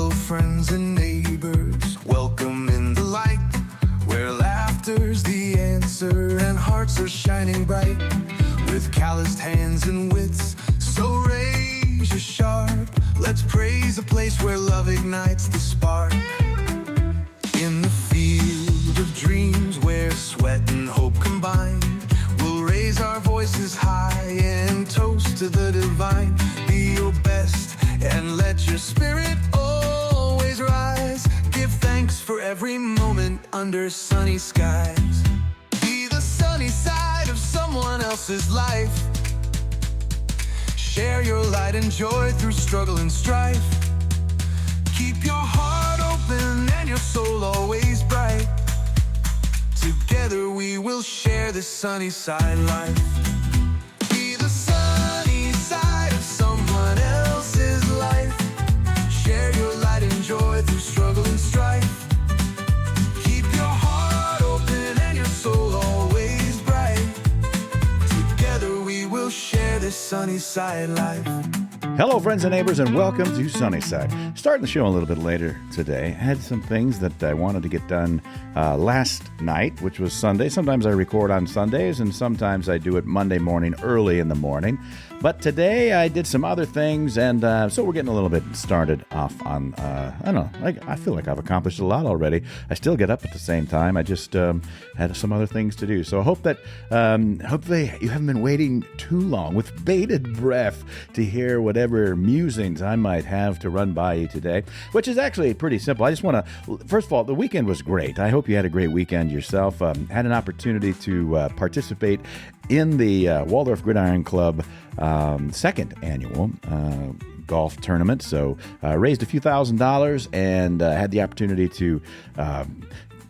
fellow friends and neighbors. Welcome in the light, where laughter's the answer and hearts are shining bright. With calloused hands and wits, so raise your sharp. Let's praise a place where love ignites the spark. In the field of dreams where sweat and hope combine, we'll raise our voices high and toast to the divine. Be your best and let your spirit always rise. Give thanks for every moment under sunny skies. Be the sunny side of someone else's life. Share your light and joy through struggle and strife. Keep your heart open and your soul always bright. Together we will share this sunny side life. Be the sunny side of someone else's life. Share your light and joy through struggle and strife. Keep your heart open and your soul always bright. Together we will share this sunny side life. Hello, friends and neighbors, and welcome to Sunnyside. Starting the show a little bit later today. I had some things that I wanted to get done last night, which was Sunday. Sometimes I record on Sundays, and sometimes I do it Monday morning, early in the morning. But today I did some other things, and so we're getting a little bit started off on, I don't know, I feel like I've accomplished a lot already. I still get up at the same time. I just had some other things to do. So I hope that, hopefully you haven't been waiting too long with bated breath to hear whatever musings I might have to run by you today, which is actually pretty simple. I just want to, first of all, the weekend was great. I hope you had a great weekend yourself. Had an opportunity to participate in the Waldorf Gridiron Club second annual golf tournament. So raised a few $1,000s and had the opportunity to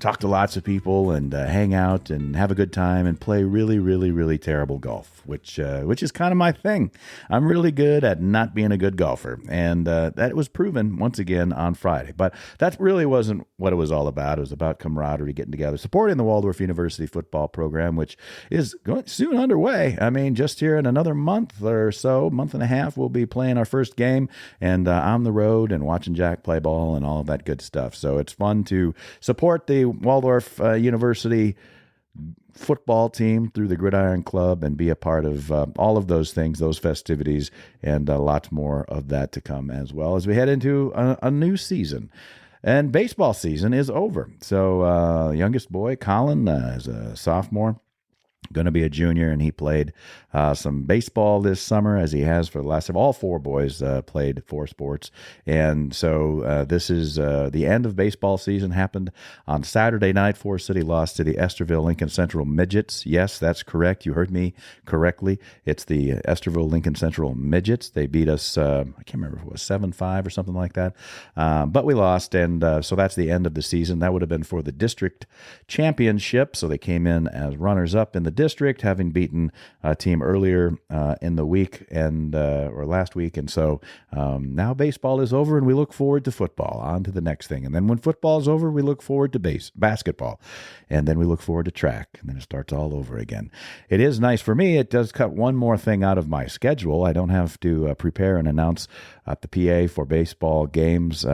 talk to lots of people and hang out and have a good time and play really, really, really terrible golf, which is kind of my thing. I'm really good at not being a good golfer, and that was proven once again on Friday. But that really wasn't what it was all about. It was about camaraderie, getting together, supporting the Waldorf University football program, which is going soon underway. I mean, just here in another month or so, month and a half, we'll be playing our first game and on the road and watching Jack play ball and all of that good stuff. So it's fun to support the Waldorf University football team through the Gridiron Club and be a part of all of those things, those festivities, and lots more of that to come as well as we head into a new season. And baseball season is over. So youngest boy, Colin, is a sophomore, going to be a junior, and he played some baseball this summer, as he has for the last of all four boys played four sports. And so this is the end of baseball season. Happened on Saturday night. Forest City lost to the Esterville Lincoln Central Midgets. Yes, that's correct. You heard me correctly. It's the Esterville Lincoln Central Midgets. They beat us, I can't remember if it was 7-5 or something like that. But we lost, and so that's the end of the season. That would have been for the district championship. So they came in as runners-up in the district, having beaten a team earlier in the week and or last week. And so now baseball is over, and we look forward to football. On to the next thing. And then when football is over, we look forward to basketball. And then we look forward to track. And then it starts all over again. It is nice for me. It does cut one more thing out of my schedule. I don't have to prepare and announce at the PA for baseball games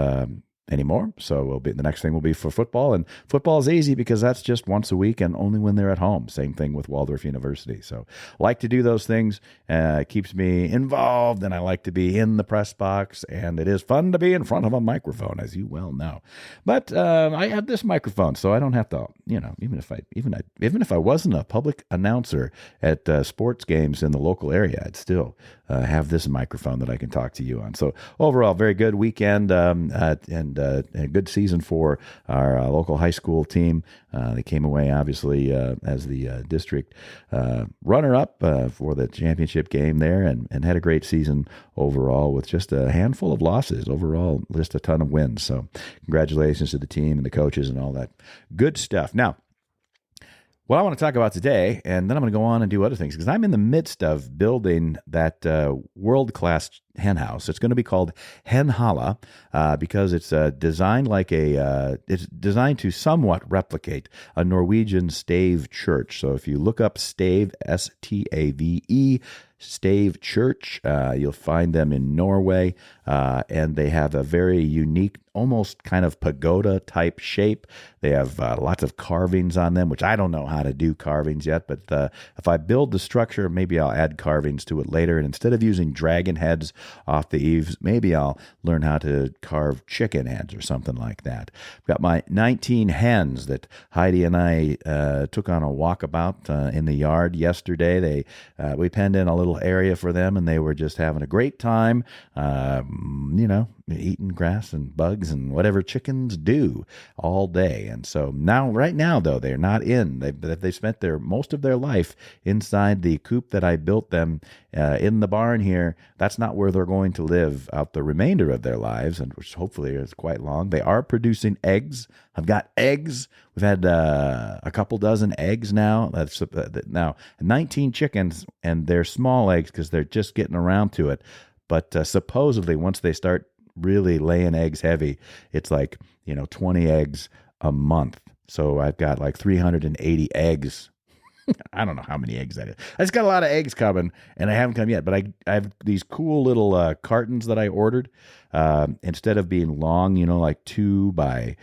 anymore. So the next thing will be for football, and football is easy because that's just once a week and only when they're at home. Same thing with Waldorf University. So like to do those things. It keeps me involved, and I like to be in the press box, and it is fun to be in front of a microphone, as you well know. But I have this microphone, so I don't have to, even if I wasn't a public announcer at sports games in the local area, I'd still have this microphone that I can talk to you on. So overall, very good weekend and a good season for our local high school team. They came away, obviously, as the district runner-up for the championship game there, and had a great season overall with just a handful of losses. Overall, just a ton of wins. So congratulations to the team and the coaches and all that good stuff. Now, what I want to talk about today, and then I'm going to go on and do other things, because I'm in the midst of building that world-class hen house. It's going to be called Henhalla because it's designed it's designed to somewhat replicate a Norwegian stave church. So if you look up stave, S-T-A-V-E, Stave Church. You'll find them in Norway, and they have a very unique, almost kind of pagoda type shape. They have lots of carvings on them, which I don't know how to do carvings yet, but if I build the structure, maybe I'll add carvings to it later. And instead of using dragon heads off the eaves, maybe I'll learn how to carve chicken heads or something like that. I've got my 19 hens that Heidi and I took on a walkabout in the yard yesterday. We penned in a little area for them, and they were just having a great time, eating grass and bugs and whatever chickens do all day. And so right now, though, they're not in. They spent most of their life inside the coop that I built them in the barn here. That's not where they're going to live out the remainder of their lives, and which hopefully is quite long. They are producing eggs. I've got eggs. We've had a couple dozen eggs now. That's now 19 chickens, and they're small eggs because they're just getting around to it. But supposedly, once they start really laying eggs heavy, it's like 20 eggs a month. So I've got like 380 eggs. I don't know how many eggs that is. I just got a lot of eggs coming, and I haven't come yet. But I have these cool little cartons that I ordered. Instead of being long, like 2 by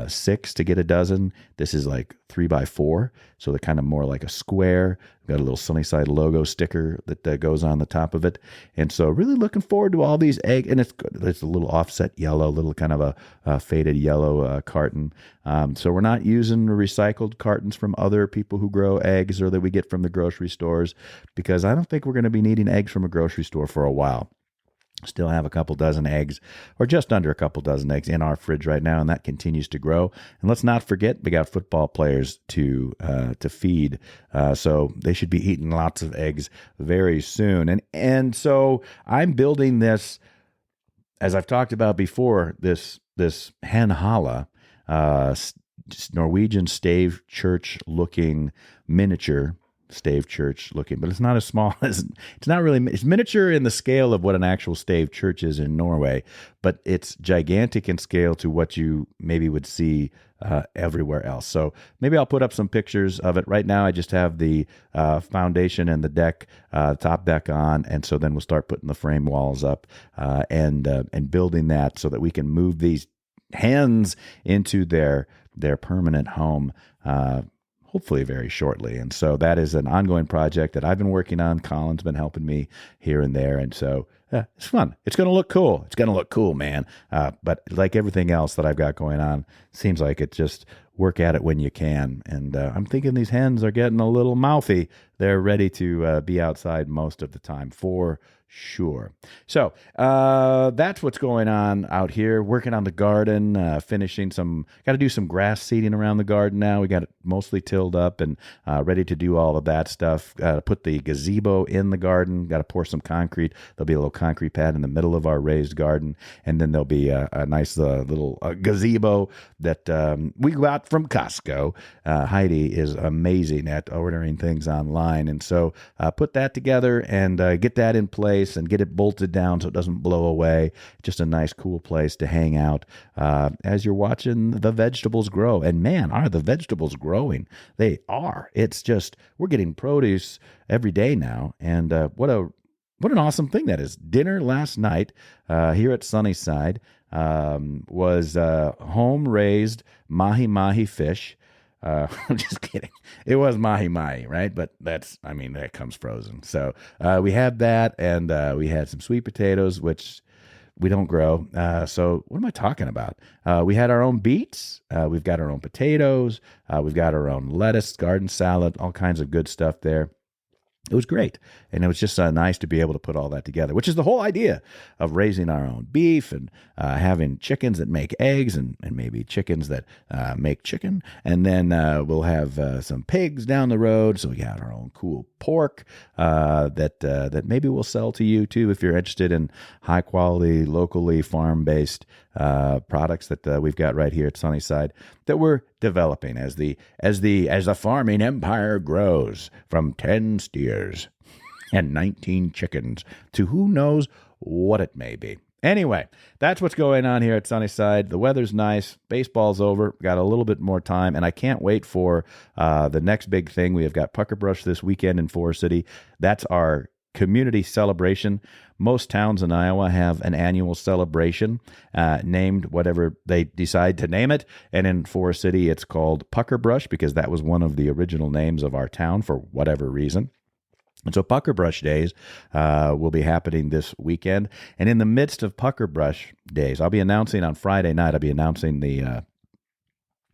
6 to get a dozen, this is like 3 by 4. So they're kind of more like a square. Got a little Sunnyside logo sticker that goes on the top of it. And so really looking forward to all these eggs. And it's good. It's a little offset yellow, little kind of a faded yellow carton. So we're not using recycled cartons from other people who grow eggs or that we get from the grocery stores, because I don't think we're going to be needing eggs from a grocery store for a while. Still have a couple dozen eggs, or just under a couple dozen eggs in our fridge right now, and that continues to grow. And let's not forget, we got football players to feed, so they should be eating lots of eggs very soon. And so I'm building this, as I've talked about before, this Henhalla, Norwegian stave church looking miniature. Stave church looking, but it's not as small as, it's not really, it's miniature in the scale of what an actual stave church is in Norway, but it's gigantic in scale to what you maybe would see everywhere else. So maybe I'll put up some pictures of it. Right now I just have the foundation and the deck, top deck on, and so then we'll start putting the frame walls up and building that so that we can move these hens into their permanent home hopefully very shortly. And so that is an ongoing project that I've been working on. Colin's been helping me here and there. And so it's fun. It's going to look cool. It's going to look cool, man. But like everything else that I've got going on, seems like it just work at it when you can. And I'm thinking these hens are getting a little mouthy. They're ready to be outside most of the time for sure. So that's what's going on out here. Working on the garden, finishing got to do some grass seeding around the garden now. We got it mostly tilled up and ready to do all of that stuff. Got to put the gazebo in the garden. Got to pour some concrete. There'll be a little concrete pad in the middle of our raised garden. And then there'll be a nice little gazebo that we got from Costco. Heidi is amazing at ordering things online. And so put that together and get that in place and get it bolted down so it doesn't blow away. Just a nice, cool place to hang out as you're watching the vegetables grow. And man, are the vegetables growing? They are. It's just, we're getting produce every day now. And what an awesome thing that is. Dinner last night here at Sunnyside was home-raised mahi-mahi fish. I'm just kidding. It was mahi-mahi, right? But that comes frozen. So we had that, and we had some sweet potatoes, which we don't grow. So what am I talking about? We had our own beets. We've got our own potatoes. We've got our own lettuce, garden salad, all kinds of good stuff there. It was great. And it was just nice to be able to put all that together, which is the whole idea of raising our own beef and having chickens that make eggs and maybe chickens that make chicken. And then we'll have some pigs down the road. So we got our own cool pork that maybe we'll sell to you too if you're interested in high quality, locally farm-based products that we've got right here at Sunnyside that we're developing as the farming empire grows from 10 steers and 19 chickens to who knows what it may be. Anyway, that's what's going on here at Sunnyside. The weather's nice. Baseball's over. Got a little bit more time, and I can't wait for the next big thing. We have got Pucker Brush this weekend in Forest City. That's our community celebration. Most towns in Iowa have an annual celebration named whatever they decide to name it. And in Forest City, it's called Pucker Brush because that was one of the original names of our town for whatever reason. And so Pucker Brush Days will be happening this weekend. And in the midst of Pucker Brush Days, I'll be announcing on Friday night, I'll be announcing the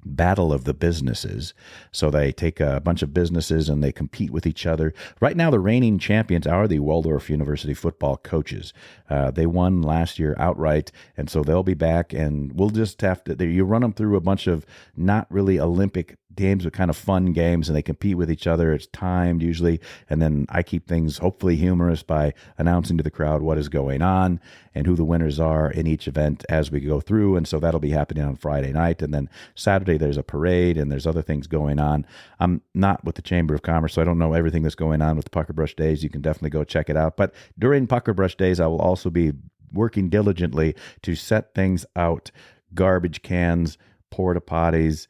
Battle of the Businesses. So they take a bunch of businesses and they compete with each other. Right now, the reigning champions are the Waldorf University football coaches. They won last year outright, and so they'll be back, and we'll just have to, you run them through a bunch of not really Olympic games, but kind of fun games, and they compete with each other. It's timed usually, and then I keep things hopefully humorous by announcing to the crowd what is going on and who the winners are in each event as we go through. And so that'll be happening on Friday night, and then Saturday there's a parade and there's other things going on. I'm not with the Chamber of Commerce, so I don't know everything that's going on with the Pucker Brush Days. You can definitely go check it out. But during Pucker Brush Days, I will also be working diligently to set things out: garbage cans, porta potties,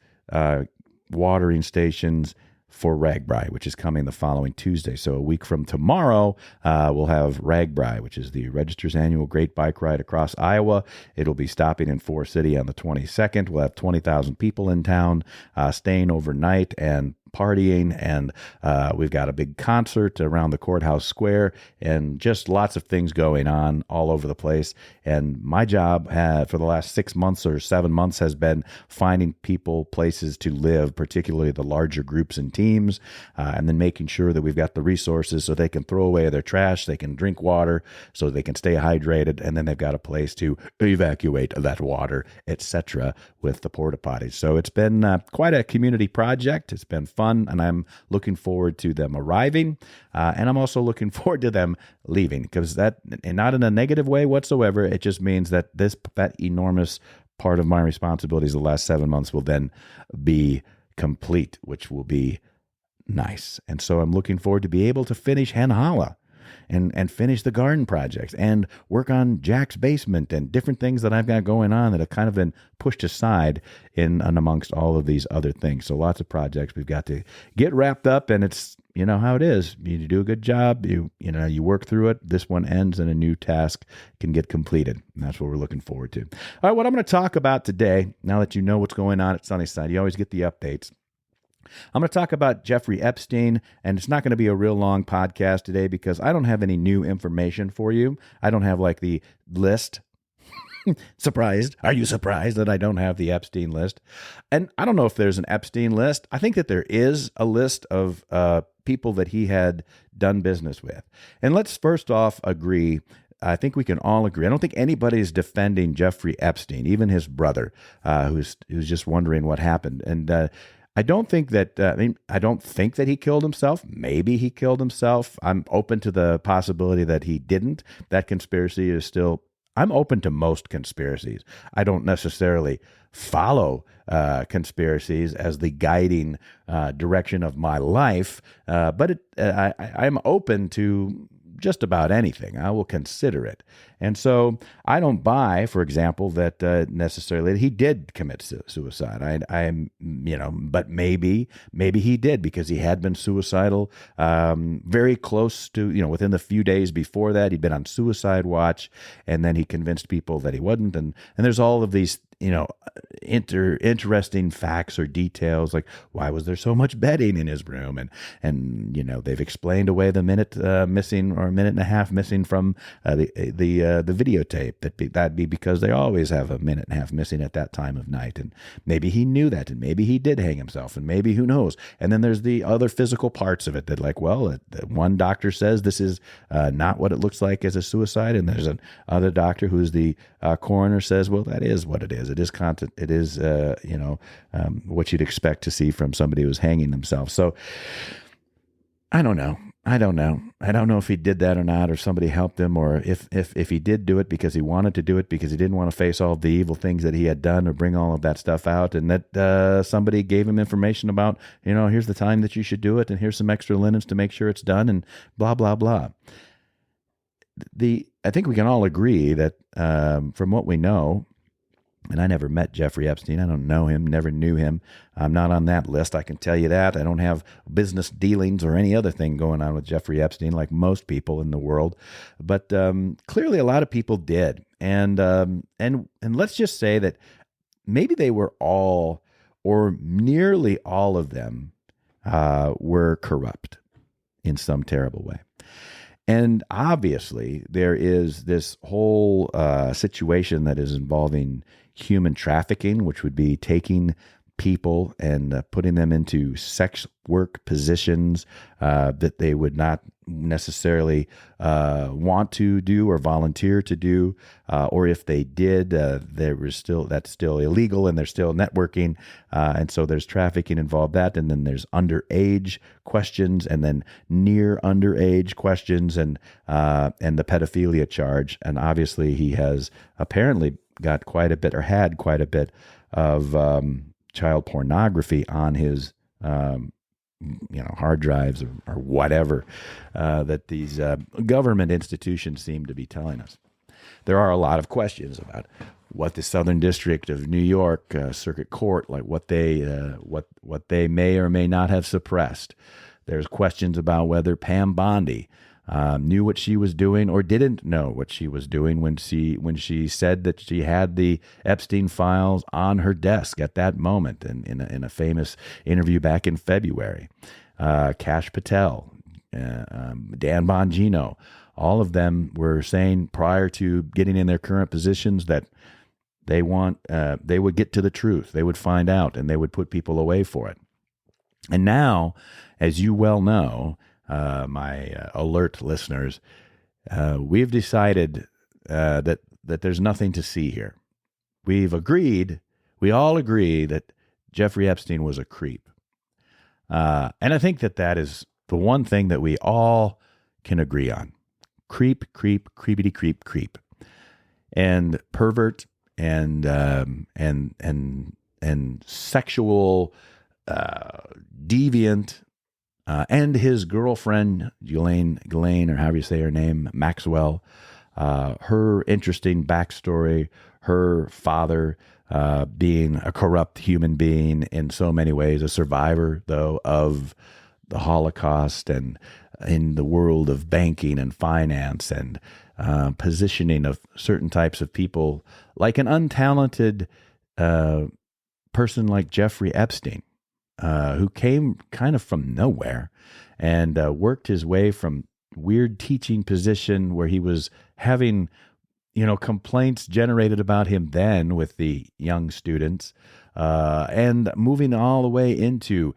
watering stations for Ragbri, which is coming the following Tuesday. So a week from tomorrow, we'll have Ragbri, which is the Register's annual Great Bike Ride across Iowa. It'll be stopping in Forest City on the 22nd. We'll have 20,000 people in town staying overnight and partying, and we've got a big concert around the courthouse square, and just lots of things going on all over the place. And my job for the last 6 months or 7 months has been finding people places to live, particularly the larger groups and teams, and then making sure that we've got the resources so they can throw away their trash, they can drink water, so they can stay hydrated, and then they've got a place to evacuate that water, etc., with the porta potties. So it's been quite a community project. It's been fun, and I'm looking forward to them arriving, and I'm also looking forward to them leaving, because that, and not in a negative way whatsoever, it just means that that enormous part of my responsibilities the last 7 months will then be complete, which will be nice. And so I'm looking forward to be able to finish Henhalla and finish the garden projects and work on Jack's basement and different things that I've got going on that have kind of been pushed aside in and amongst all of these other things. So lots of projects we've got to get wrapped up, and it's, you know how it is. You do a good job, you work through it. This one ends and a new task can get completed. And that's what we're looking forward to. All right, what I'm going to talk about today, now that you know what's going on at Sunnyside, you always get the updates. I'm going to talk about Jeffrey Epstein, and it's not going to be a real long podcast today because I don't have any new information for you. I don't have like the list. Surprised? Are you surprised that I don't have the Epstein list? And I don't know if there's an Epstein list. I think that there is a list of people that he had done business with. And let's first off agree, I think we can all agree. I don't think anybody is defending Jeffrey Epstein, even his brother, who's just wondering what happened. And I don't think that, I don't think that he killed himself. Maybe he killed himself. I'm open to the possibility that he didn't. That conspiracy is still, I'm open to most conspiracies. I don't necessarily follow conspiracies as the guiding direction of my life, but I'm open to just about anything. I will consider it. And so I don't buy, for example, that necessarily that he did commit suicide. But maybe he did, because he had been suicidal very close to, within the few days before that, he'd been on suicide watch, and then he convinced people that he wasn't. And there's all of these, interesting facts or details, like why was there so much bedding in his room, and they've explained away the minute missing, or a minute and a half missing from the videotape. That'd be because they always have a minute and a half missing at that time of night, and maybe he knew that, and maybe he did hang himself, and maybe, who knows. And then there's the other physical parts of it that, like, well, one doctor says this is not what it looks like as a suicide, and there's another doctor who's the coroner says, well, that is what it is. It is content. It is, what you'd expect to see from somebody who's hanging themselves. So I don't know. I don't know if he did that or not, or somebody helped him, or if he did do it because he wanted to do it, because he didn't want to face all the evil things that he had done, or bring all of that stuff out, and that somebody gave him information about, here's the time that you should do it, and here's some extra linens to make sure it's done, and blah, blah, blah. I think we can all agree that from what we know, And I never met Jeffrey Epstein. I don't know him, never knew him. I'm not on that list. I can tell you that. I don't have business dealings or any other thing going on with Jeffrey Epstein like most people in the world. But clearly a lot of people did. And let's just say that maybe they were all, or nearly all of them, were corrupt in some terrible way. And obviously, there is this whole situation that is involving human trafficking, which would be taking people and putting them into sex work positions that they would not necessarily want to do or volunteer to do, or if they did, that's still illegal and they're still networking, and so there's trafficking involved that, and then there's underage questions, and then near underage questions, and the pedophilia charge, and obviously he has apparently got quite a bit, or had quite a bit of child pornography on his hard drives or whatever that these government institutions seem to be telling us. There are a lot of questions about what the Southern District of New York Circuit Court, like what they may or may not have suppressed. There's questions about whether Pam Bondi knew what she was doing or didn't know what she was doing when she said that she had the Epstein files on her desk at that moment in a famous interview back in February. Kash Patel, Dan Bongino, all of them were saying prior to getting in their current positions that they would get to the truth, they would find out, and they would put people away for it. And now, as you well know, my alert listeners, we've decided that there's nothing to see here. We all agree that Jeffrey Epstein was a creep. And I think that is the one thing that we all can agree on. Creep, creepity creep, creep. And pervert and sexual deviant. And his girlfriend, Ghislaine, or however you say her name, Maxwell, her interesting backstory, her father being a corrupt human being in so many ways, a survivor, though, of the Holocaust, and in the world of banking and finance and positioning of certain types of people, like an untalented person like Jeffrey Epstein. Who came kind of from nowhere and worked his way from weird teaching position where he was having, complaints generated about him then with the young students, and moving all the way into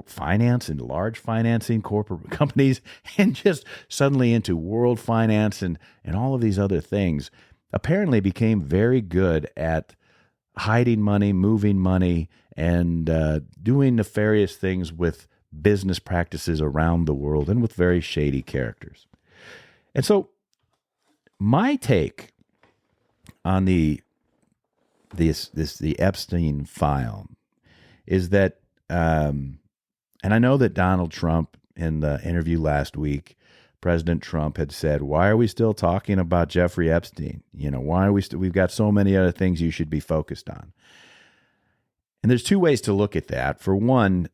finance and large financing corporate companies, and just suddenly into world finance and all of these other things. Apparently became very good at hiding money, moving money, and doing nefarious things with business practices around the world, and with very shady characters. And so my take on the Epstein file is that, and I know that Donald Trump, in the interview last week, President Trump had said, "Why are we still talking about Jeffrey Epstein? Why are we we've got so many other things you should be focused on." And there's two ways to look at that. For one,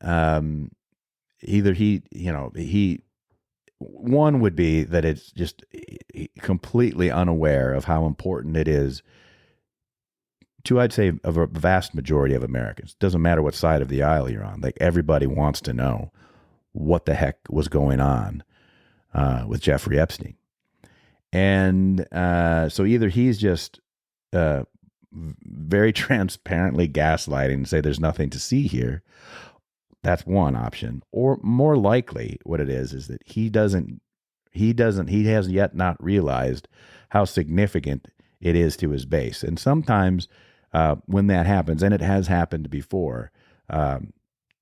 either one would be that it's just completely unaware of how important it is to, I'd say, of a vast majority of Americans. It doesn't matter what side of the aisle you're on. Like, everybody wants to know what the heck was going on with Jeffrey Epstein. And so either he's just very transparently gaslighting and say there's nothing to see here. That's one option. Or more likely what it is that he has yet not realized how significant it is to his base. And sometimes when that happens, and it has happened before,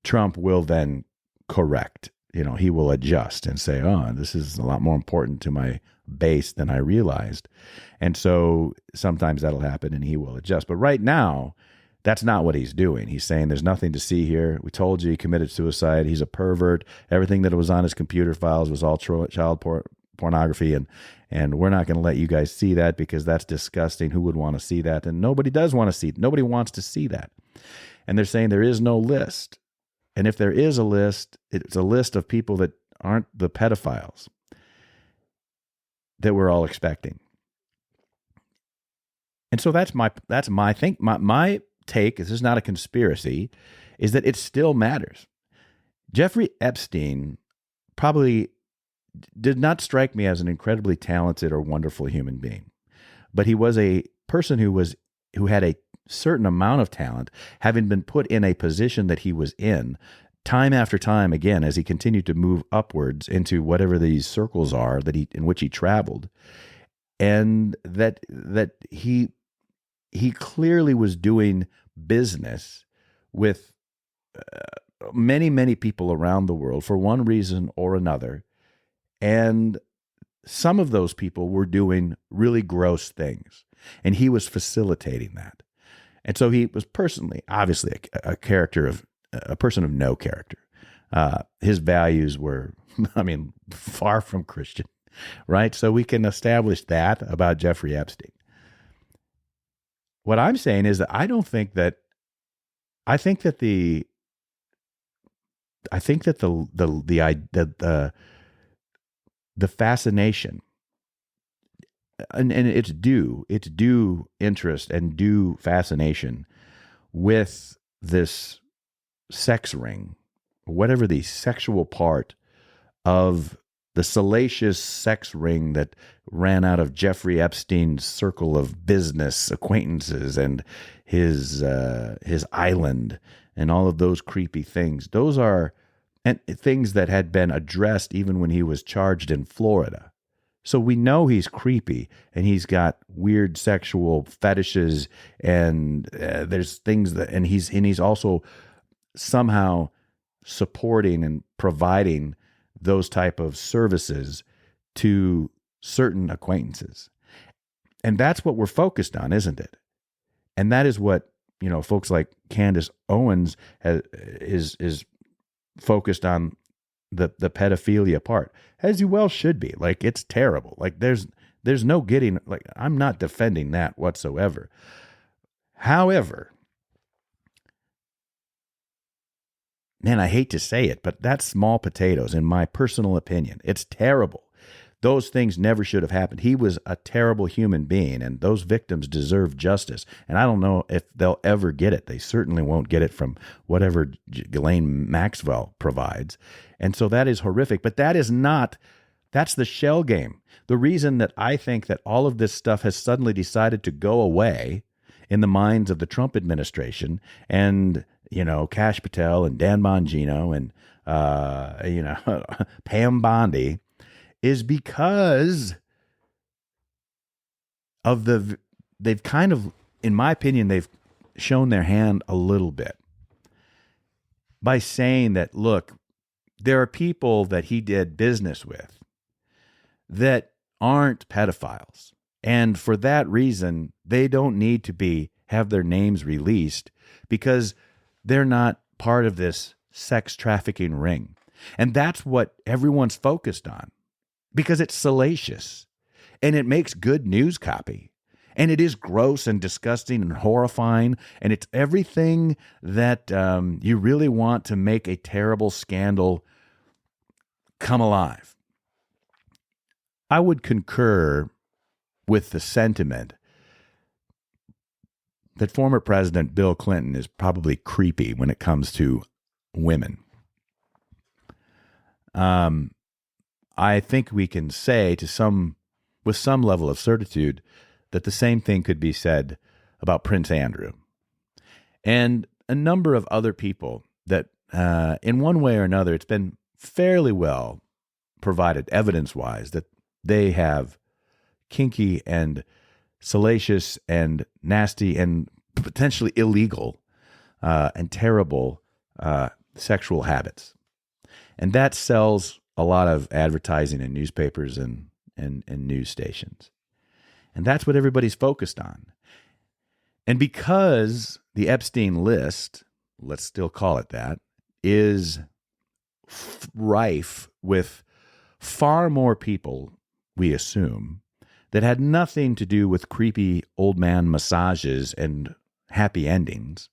Trump will then correct. He will adjust and say, "Oh, this is a lot more important to my base than I realized." And so sometimes that'll happen and he will adjust. But right now, that's not what he's doing. He's saying there's nothing to see here. We told you he committed suicide. He's a pervert. Everything that was on his computer files was all child pornography, and we're not going to let you guys see that because that's disgusting. Who would want to see that? And nobody does want to see it. Nobody wants to see that. And they're saying there is no list. And if there is a list, it's a list of people that aren't the pedophiles that we're all expecting. And so that's my take. This is not a conspiracy, is that it still matters. Jeffrey Epstein probably did not strike me as an incredibly talented or wonderful human being, but he was a person who had a certain amount of talent, having been put in a position that he was in time after time again as he continued to move upwards into whatever these circles are in which he traveled, and that he clearly was doing business with many people around the world for one reason or another, and some of those people were doing really gross things, and he was facilitating that. And so he was personally, obviously, a person of no character. His values were, far from Christian, right? So we can establish that about Jeffrey Epstein. What I'm saying is that I think that the fascination and its due interest and due fascination with this sex ring, whatever the sexual part of the salacious sex ring that ran out of Jeffrey Epstein's circle of business acquaintances and his island and all of those creepy things. Those are things that had been addressed even when he was charged in Florida. So we know he's creepy and he's got weird sexual fetishes, and there's things and he's also somehow supporting and providing those type of services to certain acquaintances. And that's what we're focused on, isn't it? And that is what, folks like Candace Owens is focused on, the pedophilia part, as you well should be. Like, it's terrible. Like, there's no getting, like, I'm not defending that whatsoever. However, man, I hate to say it, but that's small potatoes in my personal opinion. It's terrible. Those things never should have happened. He was a terrible human being, and those victims deserve justice. And I don't know if they'll ever get it. They certainly won't get it from whatever Ghislaine Maxwell provides. And so that is horrific. But that's the shell game. The reason that I think that all of this stuff has suddenly decided to go away in the minds of the Trump administration and, Kash Patel and Dan Bongino and, Pam Bondi, is because of they've kind of, in my opinion, they've shown their hand a little bit by saying that, look, there are people that he did business with that aren't pedophiles. And for that reason, they don't need to have their names released because they're not part of this sex trafficking ring. And that's what everyone's focused on, because it's salacious and it makes good news copy. And it is gross and disgusting and horrifying. And it's everything that you really want to make a terrible scandal come alive. I would concur with the sentiment that former President Bill Clinton is probably creepy when it comes to women. I think we can say with some level of certitude that the same thing could be said about Prince Andrew and a number of other people that, in one way or another, it's been fairly well provided evidence-wise that they have kinky and salacious and nasty and potentially illegal and terrible sexual habits. And that sells a lot of advertising in newspapers and news stations. And that's what everybody's focused on. And because the Epstein List, let's still call it that, is rife with far more people we assume, that had nothing to do with creepy old man massages and happy endings.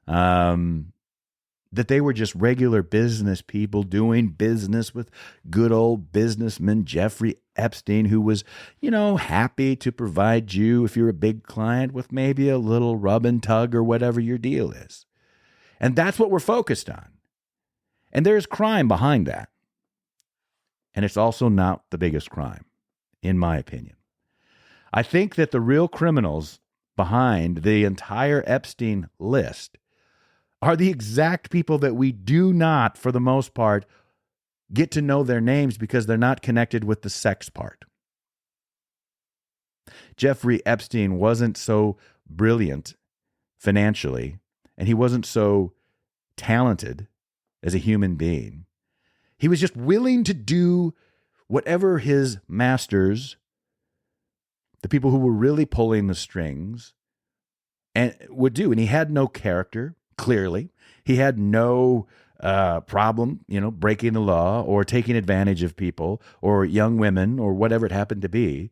That they were just regular business people doing business with good old businessman Jeffrey Epstein, who was, happy to provide you, if you're a big client, with maybe a little rub and tug or whatever your deal is. And that's what we're focused on. And there's crime behind that. And it's also not the biggest crime, in my opinion. I think that the real criminals behind the entire Epstein list are the exact people that we do not, for the most part, get to know their names because they're not connected with the sex part. Jeffrey Epstein wasn't so brilliant financially, and he wasn't so talented as a human being. He was just willing to do whatever his masters, the people who were really pulling the strings, and would do. And he had no character. Clearly, he had no problem, breaking the law or taking advantage of people or young women or whatever it happened to be.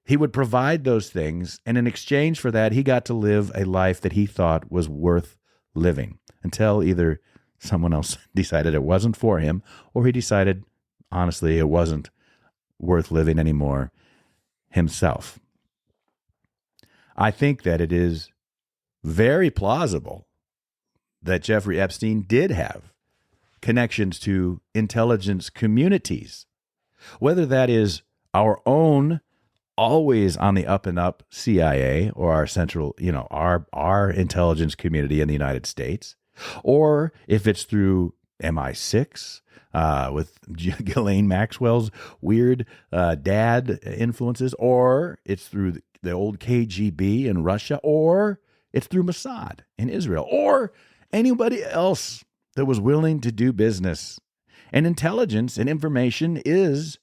He would provide those things, and in exchange for that, he got to live a life that he thought was worth living until either someone else decided it wasn't for him, or he decided, honestly, it wasn't worth living anymore himself. I think that it is very plausible that Jeffrey Epstein did have connections to intelligence communities, whether that is our own always on the up and up CIA or our central, our intelligence community in the United States, or if it's through MI6 with Ghislaine Maxwell's weird dad influences, or it's through the old KGB in Russia, or it's through Mossad in Israel, or anybody else that was willing to do business. And intelligence and information is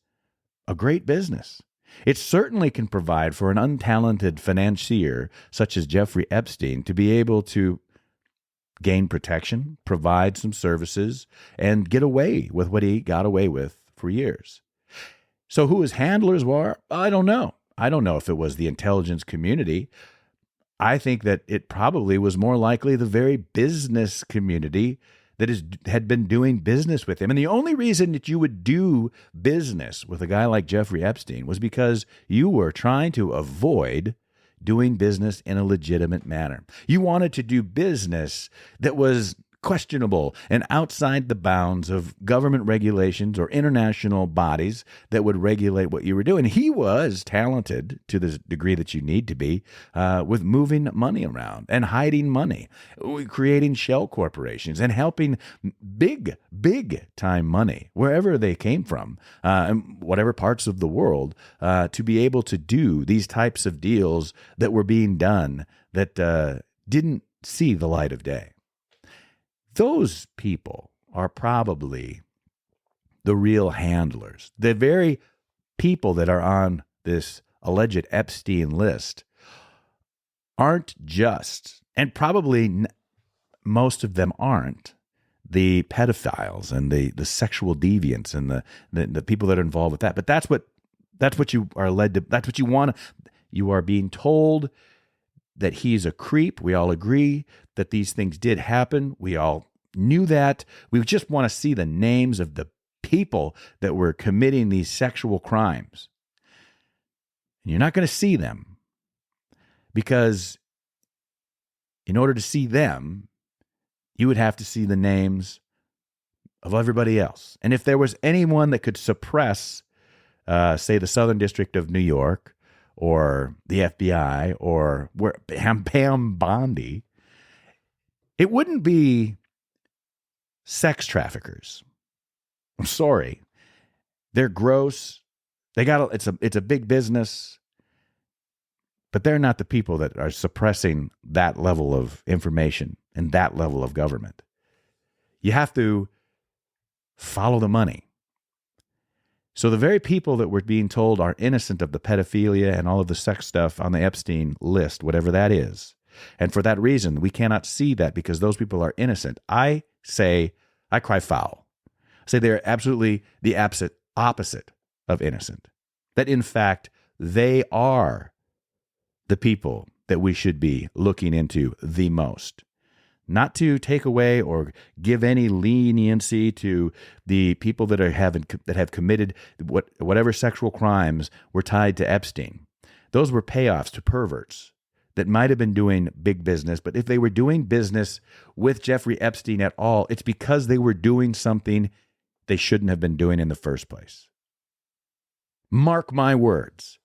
a great business. It certainly can provide for an untalented financier such as Jeffrey Epstein to be able to gain protection, provide some services, and get away with what he got away with for years. So who his handlers were, I don't know. I don't know if it was the intelligence community. I think that it probably was more likely the very business community that had been doing business with him. And the only reason that you would do business with a guy like Jeffrey Epstein was because you were trying to avoid doing business in a legitimate manner. You wanted to do business that was questionable and outside the bounds of government regulations or international bodies that would regulate what you were doing. He was talented to the degree that you need to be with moving money around and hiding money, creating shell corporations and helping big time money, wherever they came from, and whatever parts of the world, to be able to do these types of deals that were being done that didn't see the light of day. Those people are probably the real handlers. The very people that are on this alleged Epstein list aren't just, and probably most of them aren't, the pedophiles and the sexual deviants and the people that are involved with that. But that's what you are led to, that's what you want. You are being told that he's a creep. We all agree that these things did happen. We all knew that. We just want to see the names of the people that were committing these sexual crimes. And you're not going to see them because in order to see them, you would have to see the names of everybody else. And if there was anyone that could suppress, say, the Southern District of New York, or the FBI, or Pam Bondi, it wouldn't be sex traffickers. I'm sorry. They're gross. It's a big business, but they're not the people that are suppressing that level of information and that level of government. You have to follow the money. So the very people that we're being told are innocent of the pedophilia and all of the sex stuff on the Epstein list, whatever that is, and for that reason, we cannot see that because those people are innocent. I cry foul. I say they're absolutely the opposite of innocent. that in fact they are the people that we should be looking into the most. Not to take away or give any leniency to the people that have committed whatever sexual crimes were tied to Epstein. Those were payoffs to perverts that might have been doing big business, but if they were doing business with Jeffrey Epstein at all, it's because they were doing something they shouldn't have been doing in the first place. Mark my words,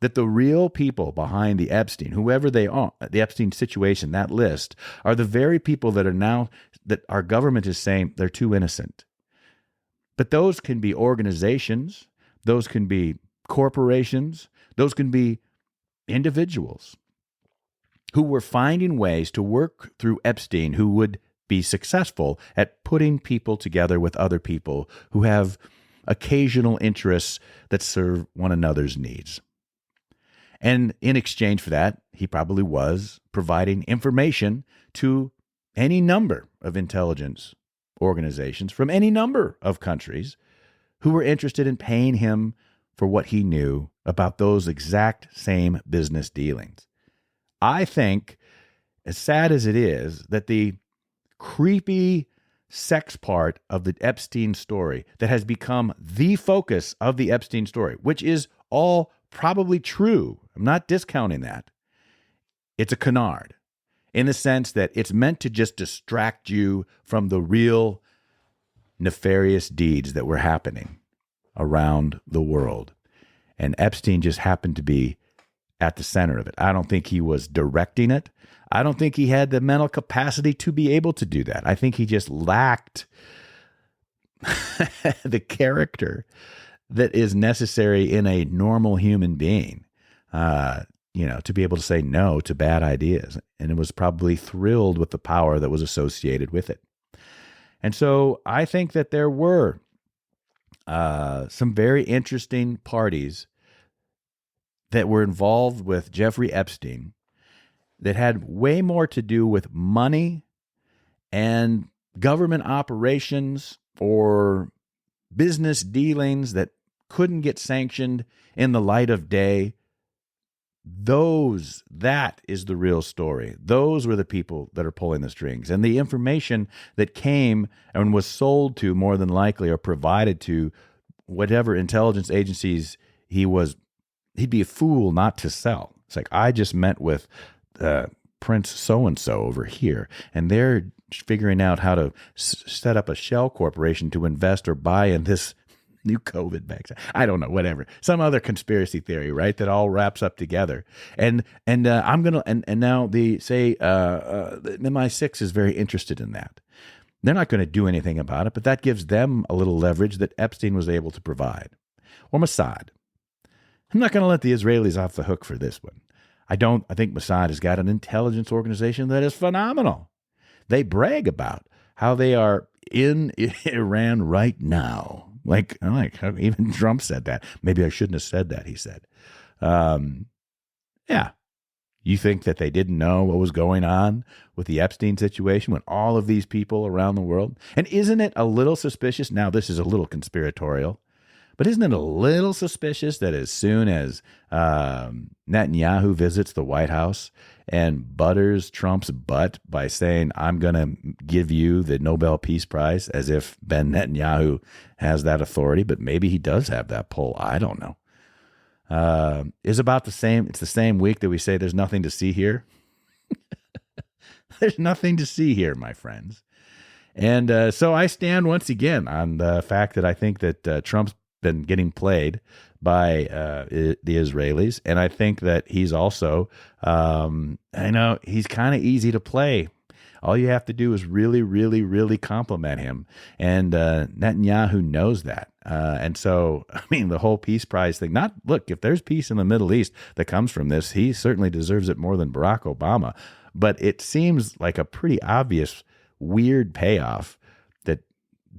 that the real people behind the Epstein, whoever they are, the Epstein situation, that list, are the very people that our government is saying they're too innocent. But those can be organizations, those can be corporations, those can be individuals who were finding ways to work through Epstein who would be successful at putting people together with other people who have occasional interests that serve one another's needs. And in exchange for that, he probably was providing information to any number of intelligence organizations from any number of countries who were interested in paying him for what he knew about those exact same business dealings. I think, as sad as it is, that the creepy sex part of the Epstein story that has become the focus of the Epstein story, which is all probably true. I'm not discounting that. It's a canard in the sense that it's meant to just distract you from the real nefarious deeds that were happening around the world. And Epstein just happened to be at the center of it. I don't think he was directing it. I don't think he had the mental capacity to be able to do that. I think he just lacked the character that is necessary in a normal human being, to be able to say no to bad ideas. And it was probably thrilled with the power that was associated with it. And so I think that there were some very interesting parties that were involved with Jeffrey Epstein that had way more to do with money and government operations or business dealings that couldn't get sanctioned in the light of day. That is the real story. Those were the people that are pulling the strings. And the information that came and was sold to, more than likely, or provided to whatever intelligence agencies he'd be a fool not to sell. It's like, I just met with Prince so-and-so over here, and they're figuring out how to set up a shell corporation to invest or buy in this new COVID vaccine. I don't know, whatever. Some other conspiracy theory, right? That all wraps up together. And I'm going to, and now the MI6 is very interested in that. They're not going to do anything about it, but that gives them a little leverage that Epstein was able to provide. Or Mossad. I'm not going to let the Israelis off the hook for this one. I think Mossad has got an intelligence organization that is phenomenal. They brag about how they are in Iran right now. Like even Trump said that. Maybe I shouldn't have said that, he said. Yeah. You think that they didn't know what was going on with the Epstein situation when all of these people around the world? And isn't it a little suspicious? Now, this is a little conspiratorial, but isn't it a little suspicious that as soon as Netanyahu visits the White House and butters Trump's butt by saying, I'm going to give you the Nobel Peace Prize, as if Ben Netanyahu has that authority, but maybe he does have that pull. I don't know. Is about the same. It's the same week that we say there's nothing to see here. There's nothing to see here, my friends. And so I stand once again on the fact that I think that Trump's been getting played by the Israelis. And I think that he's also, I know he's kind of easy to play. All you have to do is really, really, really compliment him. And Netanyahu knows that. And so, I mean, the whole peace prize thing, look, if there's peace in the Middle East that comes from this, he certainly deserves it more than Barack Obama. But it seems like a pretty obvious, weird payoff that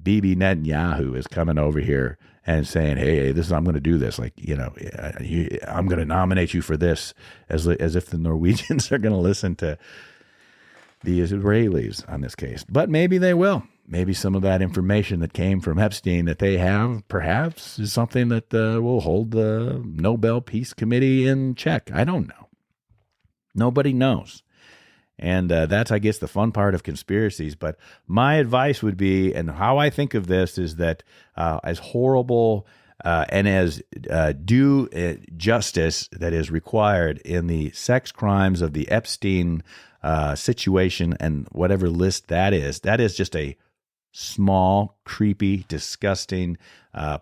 Bibi Netanyahu is coming over here and saying, hey, I'm going to do this. Like, I'm going to nominate you for this, as if the Norwegians are going to listen to the Israelis on this case. But maybe they will. maybe some of that information that came from Epstein that they have perhaps is something that will hold the Nobel Peace Committee in check. I don't know. Nobody knows. And that's, I guess, the fun part of conspiracies. But my advice would be, and how I think of this is that as horrible and as due justice that is required in the sex crimes of the Epstein situation and whatever list that is just a small, creepy, disgusting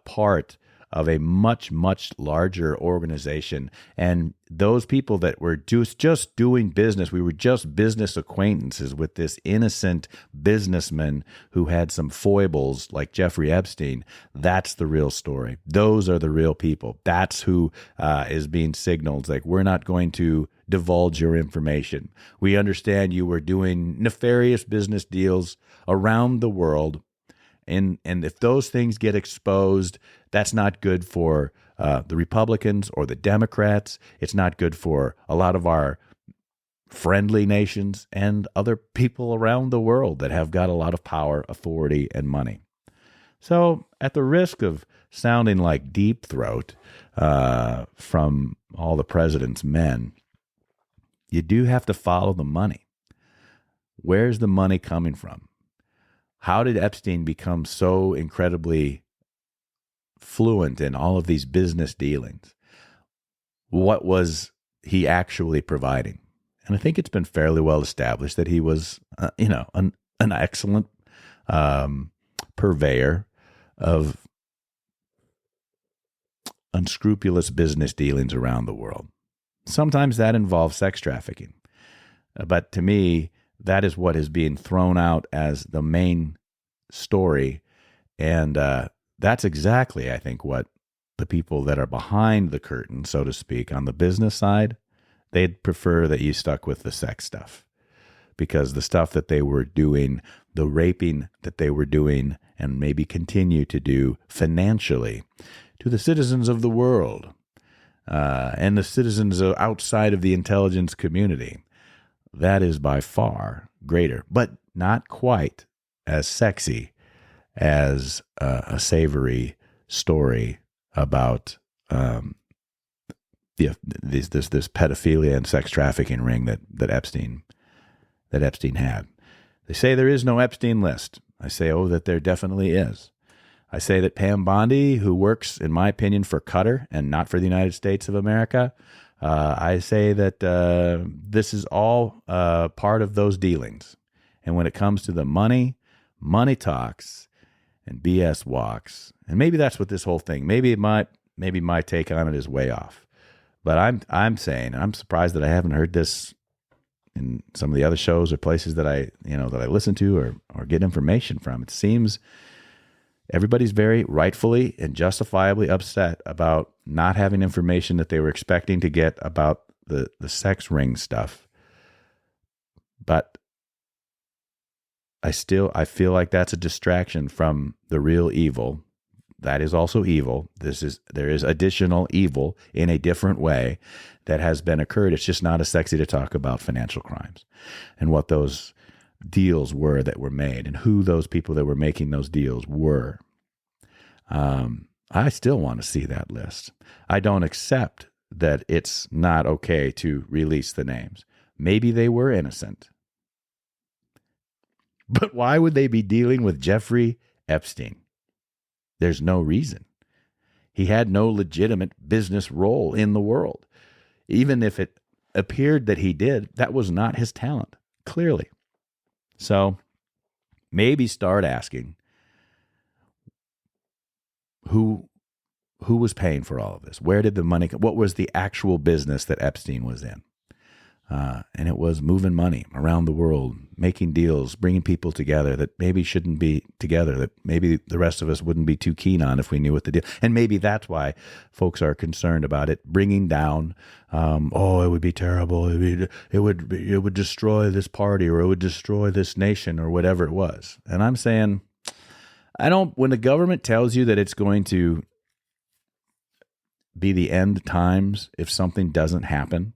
part of a much, much larger organization. And those people that were just doing business, we were just business acquaintances with this innocent businessman who had some foibles like Jeffrey Epstein. That's the real story. Those are the real people. That's who is being signaled. Like, we're not going to divulge your information. We understand you were doing nefarious business deals around the world. And if those things get exposed, that's not good for the Republicans or the Democrats. It's not good for a lot of our friendly nations and other people around the world that have got a lot of power, authority, and money. So at the risk of sounding like Deep Throat from all the president's men, you do have to follow the money. Where's the money coming from? How did Epstein become so incredibly fluent in all of these business dealings? What was he actually providing? And I think it's been fairly well established that he was, an excellent purveyor of unscrupulous business dealings around the world. Sometimes that involves sex trafficking. But to me, that is what is being thrown out as the main story. And that's exactly, I think, what the people that are behind the curtain, so to speak, on the business side, they'd prefer that you stuck with the sex stuff. Because the stuff that they were doing, the raping that they were doing, and maybe continue to do financially to the citizens of the world and the citizens outside of the intelligence community, that is by far greater, but not quite as sexy as a savory story about this pedophilia and sex trafficking ring that Epstein had. They say there is no Epstein List. I say, that there definitely is. I say that Pam Bondi, who works, in my opinion, for Qatar and not for the United States of America, I say that this is all part of those dealings. And when it comes to the money talks and BS walks. And maybe that's what this whole thing, maybe my take on it is way off. But I'm saying, and I'm surprised that I haven't heard this in some of the other shows or places that I listen to or get information from. It seems everybody's very rightfully and justifiably upset about not having information that they were expecting to get about the sex ring stuff. But I feel like that's a distraction from the real evil. That is also evil. There is additional evil in a different way that has been occurred. It's just not as sexy to talk about financial crimes and what those deals were that were made and who those people that were making those deals were. I still want to see that list. I don't accept that it's not okay to release the names. Maybe they were innocent. But why would they be dealing with Jeffrey Epstein? There's no reason. He had no legitimate business role in the world. Even if it appeared that he did, that was not his talent, clearly. So maybe start asking who was paying for all of this? Where did the money come? What was the actual business that Epstein was in? And it was moving money around the world, making deals, bringing people together that maybe shouldn't be together, that maybe the rest of us wouldn't be too keen on if we knew what the deal. And maybe that's why folks are concerned about it bringing down. It would be terrible. It would destroy this party, or it would destroy this nation, or whatever it was. And I'm saying, when the government tells you that it's going to be the end times if something doesn't happen,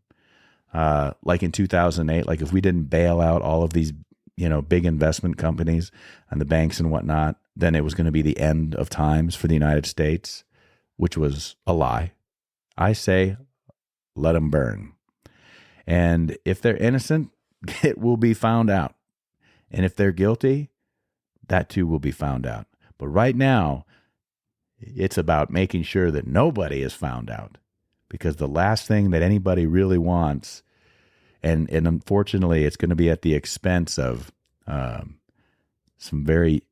like in 2008, like if we didn't bail out all of these big investment companies and the banks and whatnot, then it was going to be the end of times for the United States, which was a lie. I say, let them burn. And if they're innocent, it will be found out. And if they're guilty, that too will be found out. But right now, it's about making sure that nobody is found out. Because the last thing that anybody really wants, and unfortunately it's going to be at the expense of some very,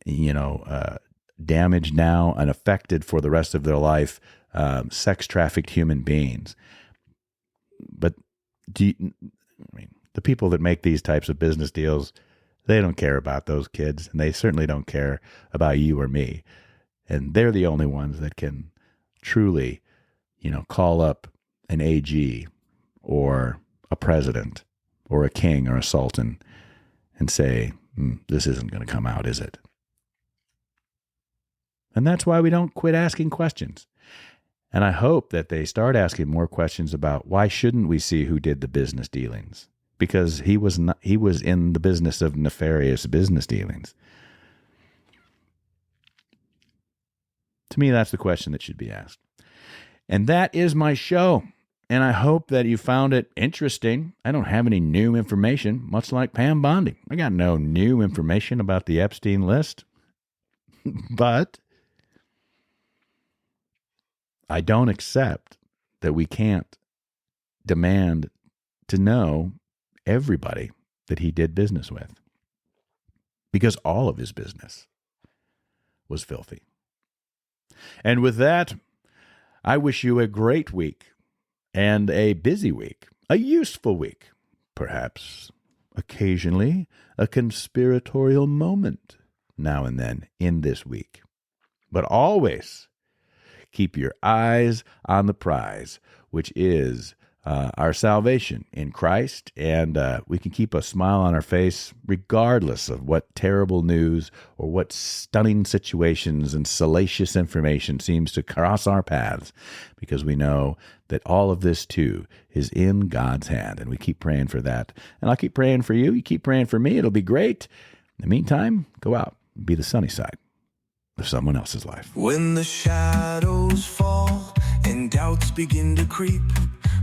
damaged now and affected for the rest of their life, sex-trafficked human beings. But the people that make these types of business deals, they don't care about those kids, and they certainly don't care about you or me. And they're the only ones that can truly, call up an AG or a president or a king or a sultan and say, this isn't going to come out, is it? And that's why we don't quit asking questions. And I hope that they start asking more questions about why shouldn't we see who did the business dealings? Because he was in the business of nefarious business dealings. To me, that's the question that should be asked. And that is my show. And I hope that you found it interesting. I don't have any new information, much like Pam Bondi. I got no new information about the Epstein List. But I don't accept that we can't demand to know everybody that he did business with. Because all of his business was filthy. And with that, I wish you a great week and a busy week, a useful week, perhaps occasionally a conspiratorial moment now and then in this week. But always keep your eyes on the prize, which is our salvation in Christ, and we can keep a smile on our face regardless of what terrible news or what stunning situations and salacious information seems to cross our paths, because we know that all of this too is in God's hand, and we keep praying for that. And I'll keep praying for you. You keep praying for me. It'll be great. In the meantime, go out and be the sunny side of someone else's life. When the shadows fall and doubts begin to creep,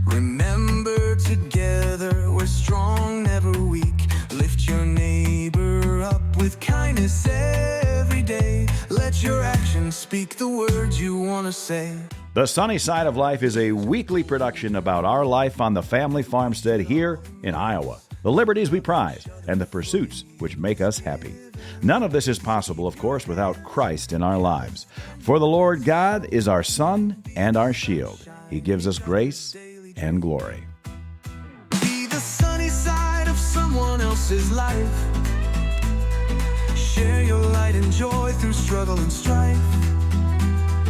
remember, together we're strong, never weak. Lift your neighbor up with kindness every day. Let your actions speak the words you want to say. The Sunny Side of Life is a weekly production about our life on the family farmstead here in Iowa, the liberties we prize, and the pursuits which make us happy. None of this is possible, of course, without Christ in our lives. For the Lord God is our sun and our shield. He gives us grace and glory. Be the sunny side of someone else's life. Share your light and joy through struggle and strife.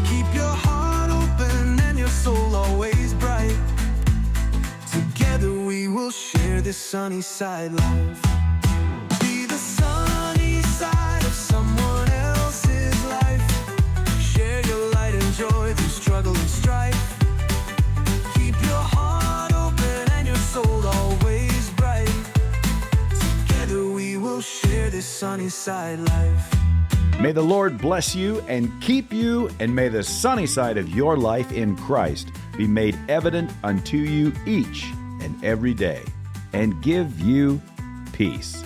Keep your heart open and your soul always bright. Together we will share this sunny side life. Be the sunny side of someone else's life. Share your light and joy through struggle and strife. Always bright. Together we will share this sunny side life. May the Lord bless you and keep you, and may the sunny side of your life in Christ be made evident unto you each and every day, and give you peace.